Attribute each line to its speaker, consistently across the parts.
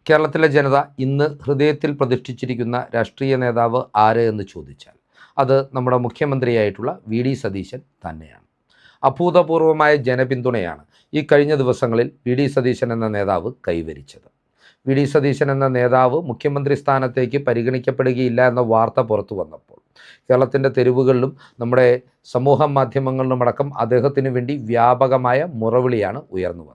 Speaker 1: കേരളത്തിലെ ജനത ഇന്ന് ഹൃദയത്തിൽ പ്രതിഷ്ഠിച്ചിരിക്കുന്ന രാഷ്ട്രീയ നേതാവ് ആര് എന്ന് ചോദിച്ചാൽ അത് നമ്മുടെ മുഖ്യമന്ത്രിയായിട്ടുള്ള വി ഡി സതീശൻ തന്നെയാണ്. അഭൂതപൂർവമായ ജനപിന്തുണയാണ് ഈ കഴിഞ്ഞ ദിവസങ്ങളിൽ വി ഡി സതീശൻ എന്ന നേതാവ് കൈവരിച്ചത്. വി ഡി സതീശൻ എന്ന നേതാവ് മുഖ്യമന്ത്രി സ്ഥാനത്തേക്ക് പരിഗണിക്കപ്പെടുകയില്ല എന്ന വാർത്ത പുറത്തു വന്നപ്പോൾ കേരളത്തിൻ്റെ തെരുവുകളിലും നമ്മുടെ സമൂഹ മാധ്യമങ്ങളിലുമടക്കം അദ്ദേഹത്തിന് വേണ്ടി വ്യാപകമായ മുറവിളിയാണ് ഉയർന്നു വന്നത്.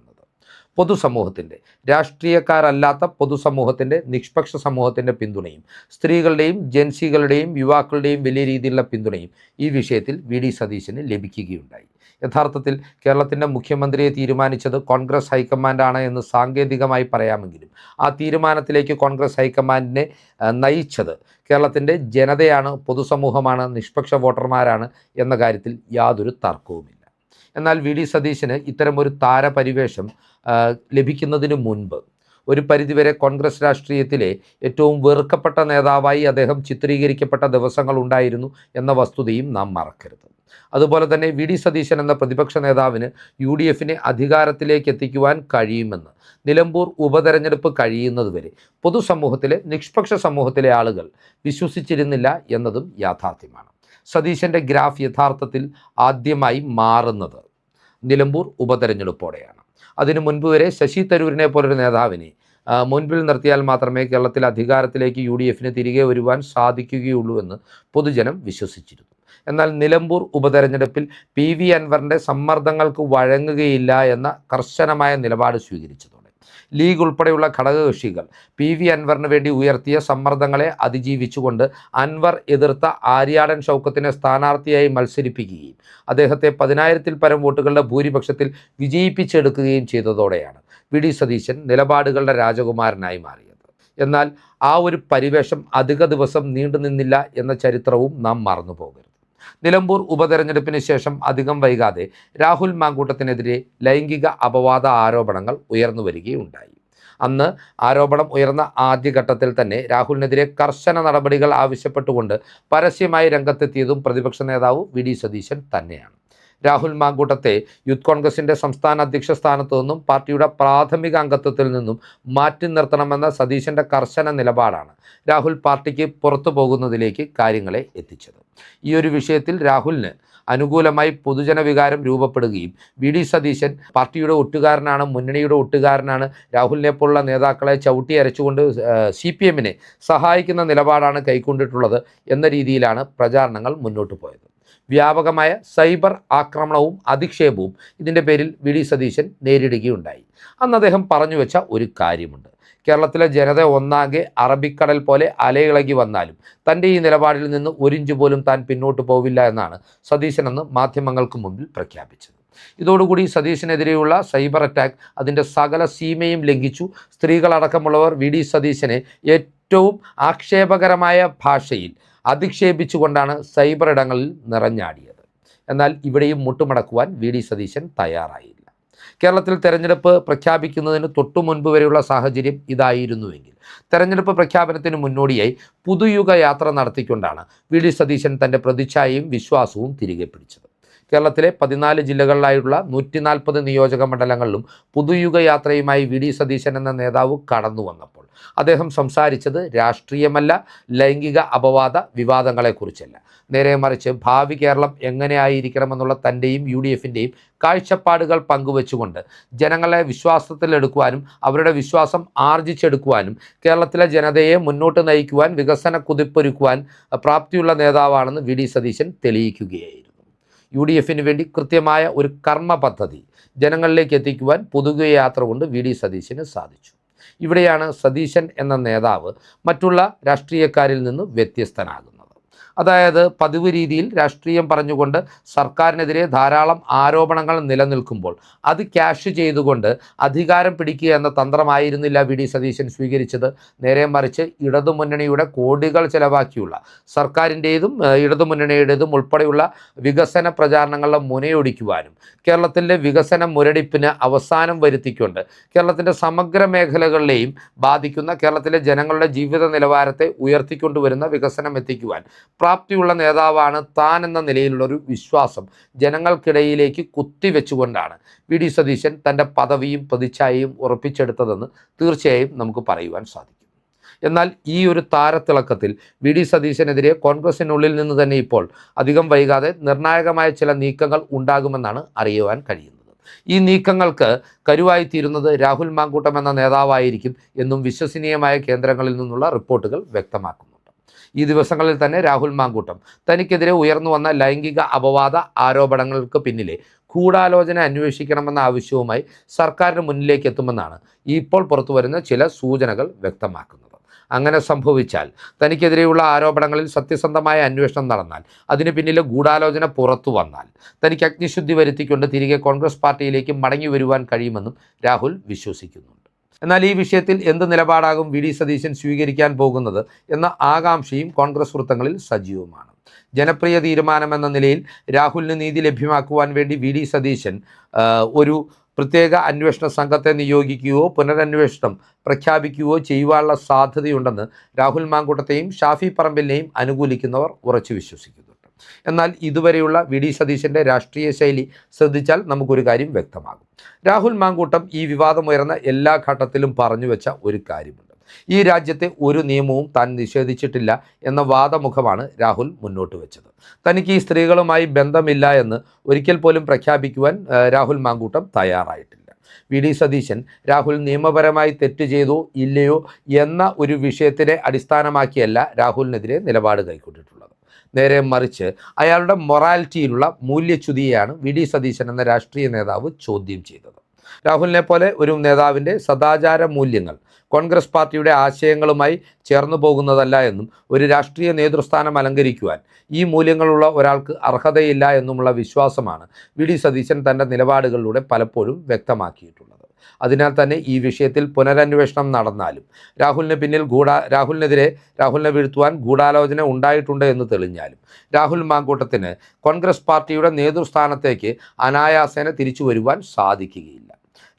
Speaker 1: പൊതുസമൂഹത്തിൻ്റെ, രാഷ്ട്രീയക്കാരല്ലാത്ത പൊതുസമൂഹത്തിൻ്റെ, നിഷ്പക്ഷ സമൂഹത്തിൻ്റെ പിന്തുണയും സ്ത്രീകളുടെയും ജൻസികളുടെയും യുവാക്കളുടെയും വലിയ രീതിയിലുള്ള പിന്തുണയും ഈ വിഷയത്തിൽ വി ഡി സതീശന് ലഭിക്കുകയുണ്ടായി. യഥാർത്ഥത്തിൽ കേരളത്തിൻ്റെ മുഖ്യമന്ത്രിയെ തീരുമാനിച്ചത് കോൺഗ്രസ് ഹൈക്കമാൻഡാണ് എന്ന് സാങ്കേതികമായി പറയാമെങ്കിലും ആ തീരുമാനത്തിലേക്ക് കോൺഗ്രസ് ഹൈക്കമാൻഡിനെ നയിച്ചത് കേരളത്തിൻ്റെ ജനതയാണ്, പൊതുസമൂഹമാണ്, നിഷ്പക്ഷ വോട്ടർമാരാണ് എന്ന കാര്യത്തിൽ യാതൊരു തർക്കവുമില്ല. എന്നാൽ വി ഡി സതീശന് ഇത്തരമൊരു താരപരിവേഷം ലഭിക്കുന്നതിന് മുൻപ് ഒരു പരിധിവരെ കോൺഗ്രസ് രാഷ്ട്രീയത്തിലെ ഏറ്റവും വെറുക്കപ്പെട്ട നേതാവായി അദ്ദേഹം ചിത്രീകരിക്കപ്പെട്ട ദിവസങ്ങൾ ഉണ്ടായിരുന്നു എന്ന വസ്തുതയും നാം മറക്കരുത്. അതുപോലെ തന്നെ വി ഡി സതീശൻ എന്ന പ്രതിപക്ഷ നേതാവിന് യു ഡി എഫിനെ അധികാരത്തിലേക്ക് എത്തിക്കുവാൻ കഴിയുമെന്ന് നിലമ്പൂർ ഉപതെരഞ്ഞെടുപ്പ് കഴിയുന്നതുവരെ പൊതുസമൂഹത്തിലെ, നിഷ്പക്ഷ സമൂഹത്തിലെ ആളുകൾ വിശ്വസിച്ചിരുന്നില്ല എന്നതും യാഥാർത്ഥ്യമാണ്. സതീശൻ്റെ ഗ്രാഫ് യഥാർത്ഥത്തിൽ ആദ്യമായി മാറുന്നത് നിലമ്പൂർ ഉപതെരഞ്ഞെടുപ്പോടെയാണ്. അതിനു മുൻപ് വരെ ശശി തരൂരിനെ പോലൊരു നേതാവിനെ മുൻപിൽ നിർത്തിയാൽ മാത്രമേ കേരളത്തിൽ അധികാരത്തിലേക്ക് യു ഡി എഫിന് തിരികെ വരുവാൻ സാധിക്കുകയുള്ളൂ എന്ന് പൊതുജനം വിശ്വസിച്ചിരുന്നു. എന്നാൽ നിലമ്പൂർ ഉപതെരഞ്ഞെടുപ്പിൽ പി വി അൻവറിൻ്റെ സമ്മർദ്ദങ്ങൾക്ക് വഴങ്ങുകയില്ല എന്ന കർശനമായ നിലപാട് സ്വീകരിച്ചതോടെ ലീഗ് ഉൾപ്പെടെയുള്ള ഘടകകക്ഷികൾ പി വി അൻവറിന് വേണ്ടി ഉയർത്തിയ സമ്മർദ്ദങ്ങളെ അതിജീവിച്ചുകൊണ്ട് അൻവർ എതിർത്ത ആര്യാടൻ ഷൗക്കത്തിനെ സ്ഥാനാർത്ഥിയായി മത്സരിപ്പിക്കുകയും അദ്ദേഹത്തെ 10,000-ൽ പരം വോട്ടുകളുടെ ഭൂരിപക്ഷത്തിൽ വിജയിപ്പിച്ചെടുക്കുകയും ചെയ്തതോടെയാണ് വി ഡി സതീശൻ നിലപാടുകളുടെ രാജകുമാരനായി മാറിയത്. എന്നാൽ ആ ഒരു പരിവേഷം അധിക ദിവസം നീണ്ടുനിന്നില്ല എന്ന ചരിത്രവും നാം മറന്നു പോകരുത്. നിലമ്പൂർ ഉപതെരഞ്ഞെടുപ്പിന് ശേഷം അധികം വൈകാതെ രാഹുൽ മാങ്കൂട്ടത്തിനെതിരെ ലൈംഗിക അപവാദ ആരോപണങ്ങൾ ഉയർന്നു വരികയുണ്ടായി. അന്ന് ആരോപണം ഉയർന്ന ആദ്യഘട്ടത്തിൽ തന്നെ രാഹുലിനെതിരെ കർശന നടപടികൾ ആവശ്യപ്പെട്ടുകൊണ്ട് പരസ്യമായി രംഗത്തെത്തിയതും പ്രതിപക്ഷ നേതാവ് വി ഡി സതീശൻ തന്നെയാണ്. രാഹുൽ മാങ്കൂട്ടത്തെ യൂത്ത് കോൺഗ്രസിൻ്റെ സംസ്ഥാന അധ്യക്ഷ സ്ഥാനത്തു നിന്നും പാർട്ടിയുടെ പ്രാഥമിക അംഗത്വത്തിൽ നിന്നും മാറ്റി നിർത്തണമെന്ന സതീശൻ്റെ കർശന നിലപാടാണ് രാഹുൽ പാർട്ടിക്ക് പുറത്തു പോകുന്നതിലേക്ക് കാര്യങ്ങളെ എത്തിച്ചത്. ഈ ഒരു വിഷയത്തിൽ രാഹുലിന് അനുകൂലമായി പൊതുജന വികാരം രൂപപ്പെടുകയും വി ഡി സതീശൻ പാർട്ടിയുടെ ഒട്ടുകാരനാണ്, മുന്നണിയുടെ ഒട്ടുകാരനാണ്, രാഹുലിനെ പോലുള്ള നേതാക്കളെ ചവിട്ടി അരച്ചുകൊണ്ട് CPM-നെ സഹായിക്കുന്ന നിലപാടാണ് കൈക്കൊണ്ടിട്ടുള്ളത് എന്ന രീതിയിലാണ് പ്രചാരണങ്ങൾ മുന്നോട്ട് പോയത്. വ്യാപകമായ സൈബർ ആക്രമണവും അധിക്ഷേപവും ഇതിൻ്റെ പേരിൽ വി ഡി സതീശൻ നേരിടുകയുണ്ടായി. അന്ന് അദ്ദേഹം പറഞ്ഞു വെച്ച ഒരു കാര്യമുണ്ട്: കേരളത്തിലെ ജനത ഒന്നാകെ അറബിക്കടൽ പോലെ അലയിളകി വന്നാലും തൻ്റെ ഈ നിലപാടിൽ നിന്ന് ഒരിഞ്ച് പോലും താൻ പിന്നോട്ട് പോവില്ല എന്നാണ് സതീശൻ അന്ന് മാധ്യമങ്ങൾക്ക് മുമ്പിൽ പ്രഖ്യാപിച്ചത്. ഇതോടുകൂടി സതീശനെതിരെയുള്ള സൈബർ അറ്റാക്ക് അതിൻ്റെ സകല സീമയും ലംഘിച്ചു. സ്ത്രീകളടക്കമുള്ളവർ വി ഡി സതീശനെ ഏറ്റവും ആക്ഷേപകരമായ ഭാഷയിൽ അധിക്ഷേപിച്ചുകൊണ്ടാണ് സൈബർ ഇടങ്ങളിൽ നിറഞ്ഞാടിയത്. എന്നാൽ ഇവിടെയും മുട്ടുമടക്കുവാൻ വി ഡി സതീശൻ തയ്യാറായില്ല. കേരളത്തിൽ തെരഞ്ഞെടുപ്പ് പ്രഖ്യാപിക്കുന്നതിന് തൊട്ടു മുൻപ് വരെയുള്ള സാഹചര്യം ഇതായിരുന്നുവെങ്കിൽ തെരഞ്ഞെടുപ്പ് പ്രഖ്യാപനത്തിന് മുന്നോടിയായി പുതുയുഗ യാത്ര നടത്തിക്കൊണ്ടാണ് വി ഡി സതീശൻ തൻ്റെ പ്രതിച്ഛായയും വിശ്വാസവും തിരികെ പിടിച്ചത്. കേരളത്തിലെ 14 ജില്ലകളിലായുള്ള 140 നിയോജക മണ്ഡലങ്ങളിലും പുതുയുഗ യാത്രയുമായി വി ഡി സതീശൻ എന്ന നേതാവ് കടന്നു വന്നപ്പോൾ അദ്ദേഹം സംസാരിച്ചത് രാഷ്ട്രീയമല്ല, ലൈംഗിക അപവാദ വിവാദങ്ങളെക്കുറിച്ചല്ല. നേരെ മറിച്ച് ഭാവി കേരളം എങ്ങനെയായിരിക്കണമെന്നുള്ള തൻ്റെയും യു ഡി എഫിൻ്റെയും കാഴ്ചപ്പാടുകൾ പങ്കുവെച്ചുകൊണ്ട് ജനങ്ങളെ വിശ്വാസത്തിലെടുക്കുവാനും അവരുടെ വിശ്വാസം ആർജിച്ചെടുക്കുവാനും കേരളത്തിലെ ജനതയെ മുന്നോട്ട് നയിക്കുവാൻ, വികസന കുതിപ്പൊരുക്കുവാൻ പ്രാപ്തിയുള്ള നേതാവാണെന്ന് വി ഡി സതീശൻ തെളിയിക്കുകയായിരുന്നു. യു ഡി എഫിന് വേണ്ടി കൃത്യമായ ഒരു കർമ്മ പദ്ധതി ജനങ്ങളിലേക്ക് എത്തിക്കുവാൻ പുതുയുഗ യാത്ര കൊണ്ട് വി ഡി സതീശന് സാധിച്ചു. ഇവിടെയാണ് സതീശൻ എന്ന നേതാവ് മറ്റുള്ള രാഷ്ട്രീയക്കാരിൽ നിന്ന് വ്യത്യസ്തനാകുന്നത്. അതായത് പതിവ് രീതിയിൽ രാഷ്ട്രീയം പറഞ്ഞുകൊണ്ട് സർക്കാരിനെതിരെ ധാരാളം ആരോപണങ്ങൾ നിലനിൽക്കുമ്പോൾ അത് ക്യാഷ് ചെയ്തുകൊണ്ട് അധികാരം പിടിക്കുക എന്ന തന്ത്രമായിരുന്നില്ല വി ഡി സതീശൻ സ്വീകരിച്ചത്. നേരെ മറിച്ച് ഇടതുമുന്നണിയുടെ കോടികൾ ചെലവാക്കിയുള്ള സർക്കാരിൻ്റേതും ഇടതുമുന്നണിയുടേതും ഉൾപ്പെടെയുള്ള വികസന പ്രചാരണങ്ങളുടെ മുനയൊടിക്കുവാനും കേരളത്തിൻ്റെ വികസന മുരടിപ്പിന് അവസാനം വരുത്തിക്കൊണ്ട് കേരളത്തിൻ്റെ സമഗ്ര മേഖലകളിലെയും ബാധിക്കുന്ന കേരളത്തിലെ ജനങ്ങളുടെ ജീവിത നിലവാരത്തെ ഉയർത്തിക്കൊണ്ടുവരുന്ന വികസനം എത്തിക്കുവാൻ പ്രാപ്തിയുള്ള നേതാവാണ് താൻ എന്ന നിലയിലുള്ളൊരു വിശ്വാസം ജനങ്ങൾക്കിടയിലേക്ക് കുത്തിവെച്ചുകൊണ്ടാണ് വി.ഡി. സതീശൻ തൻ്റെ പദവിയും പ്രതിച്ഛായയും ഉറപ്പിച്ചെടുത്തതെന്ന് തീർച്ചയായും നമുക്ക് പറയുവാൻ സാധിക്കും. എന്നാൽ ഈ ഒരു താരത്തിളക്കത്തിൽ വി.ഡി. സതീശനെതിരെ കോൺഗ്രസിനുള്ളിൽ നിന്ന് തന്നെ ഇപ്പോൾ അധികം വൈകാതെ നിർണായകമായ ചില നീക്കങ്ങൾ ഉണ്ടാകുമെന്നാണ് അറിയുവാൻ കഴിയുന്നത്. ഈ നീക്കങ്ങൾക്ക് കരുവായിത്തീരുന്നത് രാഹുൽ മാങ്കൂട്ടം എന്ന നേതാവായിരിക്കും എന്നും വിശ്വസനീയമായ കേന്ദ്രങ്ങളിൽ നിന്നുള്ള റിപ്പോർട്ടുകൾ വ്യക്തമാക്കുന്നുണ്ട്. ഈ ദിവസങ്ങളിൽ തന്നെ രാഹുൽ മാങ്കൂട്ടം തനിക്കെതിരെ ഉയർന്നു വന്ന ലൈംഗിക അപവാദ ആരോപണങ്ങൾക്ക് പിന്നിലെ ഗൂഢാലോചന അന്വേഷിക്കണമെന്ന ആവശ്യവുമായി സർക്കാരിന് മുന്നിലേക്ക് എത്തുമെന്നാണ് ഇപ്പോൾ പുറത്തുവരുന്ന ചില സൂചനകൾ വ്യക്തമാക്കുന്നത്. അങ്ങനെ സംഭവിച്ചാൽ തനിക്കെതിരെയുള്ള ആരോപണങ്ങളിൽ സത്യസന്ധമായ അന്വേഷണം നടന്നാൽ, അതിന് പിന്നിലെ ഗൂഢാലോചന പുറത്തു വന്നാൽ തനിക്ക് അഗ്നിശുദ്ധി വരുത്തിക്കൊണ്ട് തിരികെ കോൺഗ്രസ് പാർട്ടിയിലേക്ക് മടങ്ങി വരുവാൻ കഴിയുമെന്നും രാഹുൽ വിശ്വസിക്കുന്നുണ്ട്. എന്നാൽ ഈ വിഷയത്തിൽ എന്ത് നിലപാടാകും വി.ഡി. സതീശൻ സ്വീകരിക്കാൻ പോകുന്നത് എന്ന ആകാംക്ഷയും കോൺഗ്രസ് വൃത്തങ്ങളിൽ സജീവമാണ്. ജനപ്രിയ തീരുമാനമെന്ന നിലയിൽ രാഹുലിന് നീതി ലഭ്യമാക്കുവാൻ വേണ്ടി വി.ഡി. സതീശൻ ഒരു പ്രത്യേക അന്വേഷണ സംഘത്തെ നിയോഗിക്കുകയോ പുനരന്വേഷണം പ്രഖ്യാപിക്കുകയോ ചെയ്യുവാനുള്ള സാധ്യതയുണ്ടെന്ന് രാഹുൽ മാങ്കൂട്ടത്തെയും ഷാഫി പറമ്പിലിനെയും അനുകൂലിക്കുന്നവർ ഉറച്ചു വിശ്വസിക്കുന്നുണ്ട്. എന്നാൽ ഇതുവരെയുള്ള വി.ഡി. സതീശൻ്റെ രാഷ്ട്രീയ ശൈലി ശ്രദ്ധിച്ചാൽ നമുക്കൊരു കാര്യം വ്യക്തമാകും. രാഹുൽ മാങ്കൂട്ടം ഈ വിവാദമുയർന്ന എല്ലാ ഘട്ടത്തിലും പറഞ്ഞു വെച്ച ഒരു കാര്യമുണ്ട്. ഈ രാജ്യത്തെ ഒരു നിയമവും താൻ നിഷേധിച്ചിട്ടില്ല എന്ന വാദമുഖമാണ് രാഹുൽ മുന്നോട്ട് വെച്ചത്. തനിക്ക് ഈ സ്ത്രീകളുമായി ബന്ധമില്ല എന്ന് ഒരിക്കൽ പോലും പ്രഖ്യാപിക്കുവാൻ രാഹുൽ മാങ്കൂട്ടം തയ്യാറായിട്ടില്ല. വി.ഡി. സതീശൻ രാഹുൽ നിയമപരമായി തെറ്റ് ചെയ്തോ ഇല്ലയോ എന്ന ഒരു വിഷയത്തിനെ അടിസ്ഥാനമാക്കിയല്ല രാഹുലിനെതിരെ നിലപാട് കൈക്കൊണ്ടിട്ടുള്ളത്. നേരെ മറിച്ച് അയാളുടെ മൊറാലിറ്റിയിലുള്ള മൂല്യച്യുതിയെയാണ് വി.ഡി. സതീശൻ എന്ന രാഷ്ട്രീയ നേതാവ് ചോദ്യം ചെയ്തത്. രാഹുലിനെ പോലെ ഒരു നേതാവിൻ്റെ സദാചാര മൂല്യങ്ങൾ കോൺഗ്രസ് പാർട്ടിയുടെ ആശയങ്ങളുമായി ചേർന്നു പോകുന്നതല്ല എന്നും ഒരു രാഷ്ട്രീയ നേതൃസ്ഥാനം അലങ്കരിക്കുവാൻ ഈ മൂല്യങ്ങളുള്ള ഒരാൾക്ക് അർഹതയില്ല എന്നുമുള്ള വിശ്വാസമാണ് വി.ഡി. സതീശൻ തൻ്റെ നിലപാടുകളിലൂടെ പലപ്പോഴും വ്യക്തമാക്കിയിട്ടുള്ളത്. അതിനാൽ തന്നെ ഈ വിഷയത്തിൽ പുനരന്വേഷണം നടന്നാലും രാഹുലിനെ വീഴ്ത്തുവാൻ ഗൂഢാലോചന ഉണ്ടായിട്ടുണ്ട് എന്ന് തെളിഞ്ഞാലും രാഹുൽ മാങ്കൂട്ടത്തിന് കോൺഗ്രസ് പാർട്ടിയുടെ നേതൃസ്ഥാനത്തേക്ക് അനായാസേന തിരിച്ചു വരുവാൻ സാധിക്കുകയില്ല.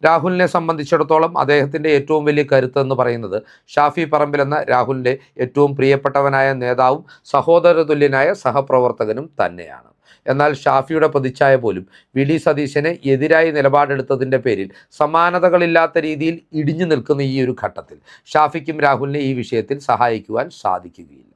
Speaker 1: രാഹുലിനെ സംബന്ധിച്ചിടത്തോളം അദ്ദേഹത്തിൻ്റെ ഏറ്റവും വലിയ കരുത്ത് എന്ന് പറയുന്നത് ഷാഫി പറമ്പിൽ എന്ന രാഹുലിൻ്റെ ഏറ്റവും പ്രിയപ്പെട്ടവനായ നേതാവും സഹോദരതുല്യനായ സഹപ്രവർത്തകനും തന്നെയാണ്. എന്നാൽ ഷാഫിയുടെ പ്രതിച്ഛായ പോലും വി.ഡി. സതീശന് എതിരായി നിലപാടെടുത്തതിൻ്റെ പേരിൽ സമാനതകളില്ലാത്ത രീതിയിൽ ഇടിഞ്ഞു നിൽക്കുന്ന ഈ ഒരു ഘട്ടത്തിൽ ഷാഫിക്കും രാഹുലിനെ ഈ വിഷയത്തിൽ സഹായിക്കുവാൻ സാധിക്കുകയില്ല.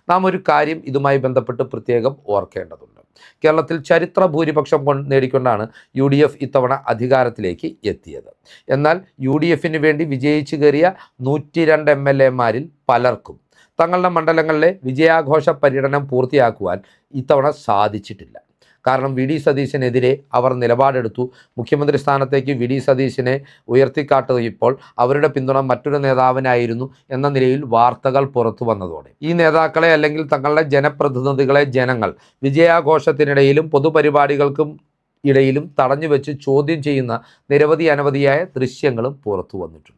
Speaker 1: നാം ഒരു കാര്യം ഇതുമായി ബന്ധപ്പെട്ട് പ്രത്യേകം ഓർക്കേണ്ടതുണ്ട്. കേരളത്തിൽ ചരിത്ര ഭൂരിപക്ഷം നേടിക്കൊണ്ടാണ് UDF ഇത്തവണ അധികാരത്തിലേക്ക് എത്തിയത്. എന്നാൽ UDFന് വേണ്ടി വിജയിച്ചു കയറിയ 102 MLA-മാരിൽ പലർക്കും തങ്ങളുടെ മണ്ഡലങ്ങളിലെ വിജയാഘോഷ പര്യടനം പൂർത്തിയാക്കുവാൻ ഇത്തവണ സാധിച്ചിട്ടില്ല. കാരണം വി.ഡി. സതീശനെതിരെ അവർ നിലപാടെടുത്തു. മുഖ്യമന്ത്രി സ്ഥാനത്തേക്ക് വി.ഡി. സതീശനെ ഉയർത്തിക്കാട്ടിയപ്പോൾ അവരുടെ പിന്തുണ മറ്റൊരു നേതാവിനായിരുന്നു എന്ന നിലയിൽ വാർത്തകൾ പുറത്തു വന്നതോടെ ഈ നേതാക്കളെ അല്ലെങ്കിൽ തങ്ങളുടെ ജനപ്രതിനിധികളെ ജനങ്ങൾ വിജയാഘോഷത്തിനിടയിലും പൊതുപരിപാടികൾക്കും ഇടയിലും തടഞ്ഞു വെച്ച് ചോദ്യം ചെയ്യുന്ന അനവധിയായ ദൃശ്യങ്ങളും പുറത്തു വന്നിട്ടുണ്ട്.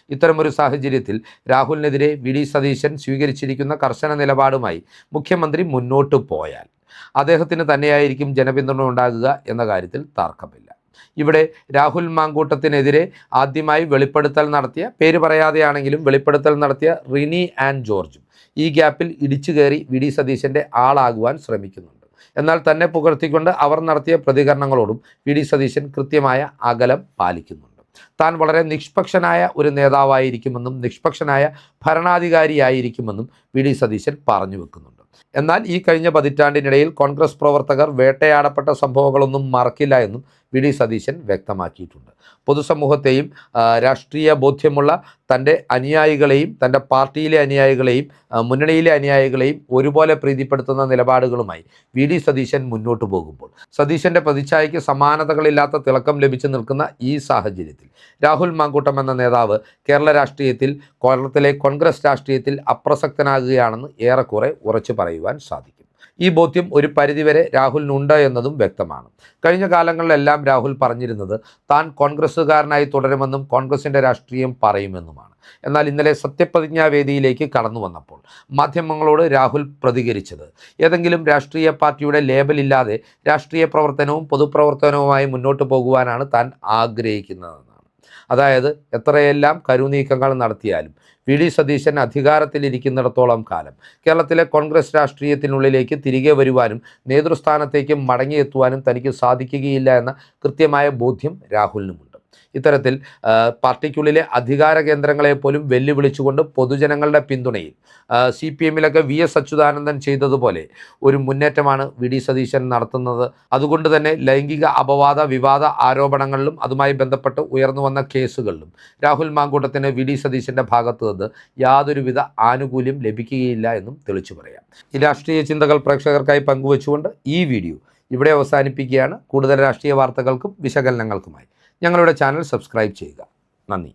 Speaker 1: ഇത്തരമൊരു സാഹചര്യത്തിൽ രാഹുലിനെതിരെ വി.ഡി. സതീശൻ സ്വീകരിച്ചിരിക്കുന്ന കർശന നിലപാടുമായി മുഖ്യമന്ത്രി മുന്നോട്ട് പോയാൽ അദ്ദേഹത്തിന് തന്നെയായിരിക്കും ജനപിന്തുണ ഉണ്ടാകുക എന്ന കാര്യത്തിൽ തർക്കമില്ല. ഇവിടെ രാഹുൽ മാങ്കൂട്ടത്തിനെതിരെ ആദ്യമായി വെളിപ്പെടുത്തൽ നടത്തിയ, പേര് പറയാതെയാണെങ്കിലും വെളിപ്പെടുത്തൽ നടത്തിയ റിനി ആൻഡ് ജോർജും ഈ ഗ്യാപ്പിൽ ഇടിച്ചു കയറി വി.ഡി. സതീശൻ്റെ ആളാകുവാൻ ശ്രമിക്കുന്നുണ്ട്. എന്നാൽ തന്നെ പുകഴ്ത്തിക്കൊണ്ട് അവർ നടത്തിയ പ്രതികരണങ്ങളോടും വി.ഡി. സതീശൻ കൃത്യമായ അകലം പാലിക്കുന്നുണ്ട്. താൻ വളരെ നിഷ്പക്ഷനായ ഒരു നേതാവായിരിക്കുമെന്നും നിഷ്പക്ഷനായ ഭരണാധികാരിയായിരിക്കുമെന്നും വി.ഡി. സതീശൻ പറഞ്ഞു വെക്കുന്നുണ്ട്. എന്നാൽ ഈ കഴിഞ്ഞ പതിറ്റാണ്ടിനിടയിൽ കോൺഗ്രസ് പ്രവർത്തകർ വേട്ടയാടപ്പെട്ട സംഭവങ്ങളൊന്നും മറക്കില്ല എന്നും വി.ഡി. സതീശൻ വ്യക്തമാക്കിയിട്ടുണ്ട്. പൊതുസമൂഹത്തെയും രാഷ്ട്രീയ ബോധ്യമുള്ള തൻ്റെ അനുയായികളെയും തൻ്റെ പാർട്ടിയിലെ അനുയായികളെയും മുന്നണിയിലെ അനുയായികളെയും ഒരുപോലെ പ്രീതിപ്പെടുത്തുന്ന നിലപാടുകളുമായി വി.ഡി. സതീശൻ മുന്നോട്ട് പോകുമ്പോൾ സതീശൻ്റെ പ്രതിച്ഛായയ്ക്ക് സമാനതകളില്ലാത്ത തിളക്കം ലഭിച്ചു നിൽക്കുന്ന ഈ സാഹചര്യത്തിൽ രാഹുൽ മാങ്കൂട്ടം എന്ന നേതാവ് കേരളത്തിലെ കോൺഗ്രസ് രാഷ്ട്രീയത്തിൽ അപ്രസക്തനാകുകയാണെന്ന് ഏറെക്കുറെ ഉറച്ചു പറയുവാൻ സാധിക്കും. ഈ ബോധ്യം ഒരു പരിധിവരെ രാഹുലിനുണ്ട് എന്നതും വ്യക്തമാണ്. കഴിഞ്ഞ കാലങ്ങളിലെല്ലാം രാഹുൽ പറഞ്ഞിരുന്നത് താൻ കോൺഗ്രസ്സുകാരനായി തുടരുമെന്നും കോൺഗ്രസിൻ്റെ രാഷ്ട്രീയം പറയുമെന്നുമാണ്. എന്നാൽ ഇന്നലെ സത്യപ്രതിജ്ഞാവേദിയിലേക്ക് കടന്നു വന്നപ്പോൾ മാധ്യമങ്ങളോട് രാഹുൽ പ്രതികരിച്ചത് ഏതെങ്കിലും രാഷ്ട്രീയ പാർട്ടിയുടെ ലേബലില്ലാതെ രാഷ്ട്രീയ പ്രവർത്തനവും പൊതുപ്രവർത്തനവുമായി മുന്നോട്ട് പോകുവാനാണ് താൻ ആഗ്രഹിക്കുന്നതെന്നാണ്. അതായത് എത്രയെല്ലാം കരുനീക്കങ്ങൾ നടത്തിയാലും വി ഡി സതീശൻ അധികാരത്തിലിരിക്കുന്നിടത്തോളം കാലം കേരളത്തിലെ കോൺഗ്രസ് രാഷ്ട്രീയത്തിനുള്ളിലേക്ക് തിരികെ വരുവാനും നേതൃസ്ഥാനത്തേക്ക് മടങ്ങിയെത്തുവാനും തനിക്ക് സാധിക്കുകയില്ല എന്ന കൃത്യമായ ബോധ്യം രാഹുലിനുമുണ്ട്. ഇത്തരത്തിൽ പാർട്ടിക്കുള്ളിലെ അധികാര കേന്ദ്രങ്ങളെ പോലും വെല്ലുവിളിച്ചുകൊണ്ട് പൊതുജനങ്ങളുടെ പിന്തുണയിൽ CPM-ലൊക്കെ VS അച്യുതാനന്ദൻ ചെയ്തതുപോലെ ഒരു മുന്നേറ്റമാണ് വി ഡി സതീശൻ നടത്തുന്നത്. അതുകൊണ്ട് തന്നെ ലൈംഗിക അപവാദ വിവാദ ആരോപണങ്ങളിലും അതുമായി ബന്ധപ്പെട്ട് ഉയർന്നു വന്ന കേസുകളിലും രാഹുൽ മാങ്കൂട്ടത്തിന് വി ഡി സതീശൻ്റെ ഭാഗത്തു നിന്ന് യാതൊരുവിധ ആനുകൂല്യം ലഭിക്കുകയില്ല എന്നും തെളിച്ചു പറയാം. ഈ രാഷ്ട്രീയ ചിന്തകൾ പ്രേക്ഷകർക്കായി പങ്കുവച്ചുകൊണ്ട് ഈ വീഡിയോ ഇവിടെ അവസാനിപ്പിക്കുകയാണ്. കൂടുതൽ രാഷ്ട്രീയ വാർത്തകൾക്കും വിശകലനങ്ങൾക്കുമായി ഞങ്ങളുടെ ചാനൽ സബ്സ്ക്രൈബ് ചെയ്യുക. നന്ദി.